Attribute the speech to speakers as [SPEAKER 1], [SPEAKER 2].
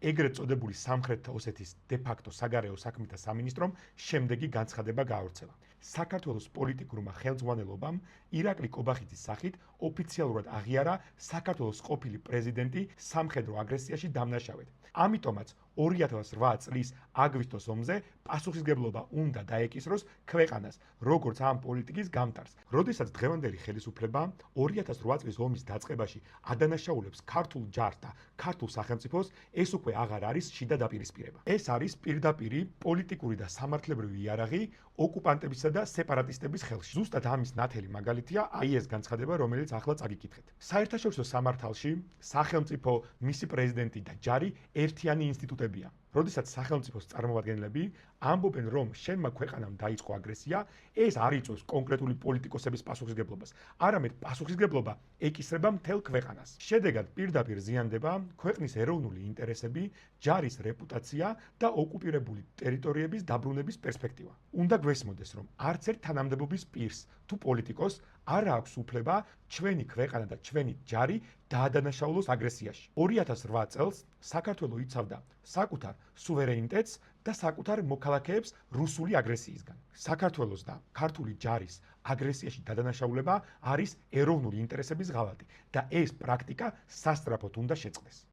[SPEAKER 1] ეგრეთ წოდებული სამხრეთ ოსეთის დე-ფაქტო საგარეო საქმეთა სამინისტრომ შემდეგი განცხადება გაავრცელა. საქართველოს პოლიტიკურმა ხელმძღვანელობამ ირაკლი კობახიძის სახით ოფიციალურად აღიარა საქართველოს ყოფილი პრეზიდენტი სამხედრო აგრესიაში დამნაშავედ. ამიტომაც 2008 წლის აგვისტოს ომზე პასუხისმგებლობა უნდა დაეკისროს ქვეყანას, როგორც ამ პოლიტიკის გამტარს. როდესაც დღევანდელი ხელისუფლება 2008 წლის ომის დაწყებაში ადანაშაულებს ქართულ ჯარს და ქართულ სახელმწიფოს, ეს უკვე აღარ არის შიდა დაპირისპირება. ეს არის პირდაპირი პოლიტიკური და სამართლებრივი იარაღი ოკუპანტებისა და სეპარატისტების ხელში. ზუსტად ამის ნათელი მაგალითია აი ეს განცხადება, რომელიც ახლა წაგიკითხეთ. საერთაშორისო სამართალში სახელმწიფო, მისი პრეზიდენტი და ჯარი ერთიანი ინსტიტუტებია. როდესაც სახელმწიფოს წარმომადგენლები ამბობენ, რომ შენმა ქვეყანამ დაიწყო აგრესია, ეს არ იწვევს კონკრეტული პოლიტიკოსების პასუხისმგებლობას, არამედ პასუხისმგებლობა ეკისრება მთელ ქვეყანას. შედეგად პირდაპირ ზიანდება ქვეყნის ეროვნული ინტერესები, ჯარის რეპუტაცია და ოკუპირებული ტერიტორიების დაბრუნების პერსპექტივა. უნდა გვესმოდეს, რომ არც ერთ თანამდებობის პირს თუ პოლიტიკოს არ აქვს უფლება ჩვენი ქვეყანა და ჩვენი ჯარი დაადანაშაულოს აგრესიაში. 2008 წელს საქართველო იცავდა საკუთარ სუვერენიტეტს და საკუთარ მოქალაქეებს რუსული აგრესიისგან. საქართველოს და ქართული ჯარის აგრესიაში დადანაშაულება არის ეროვნული ინტერესების ღალატი და ეს პრაქტიკა სასწრაფოდ უნდა შეწყდეს.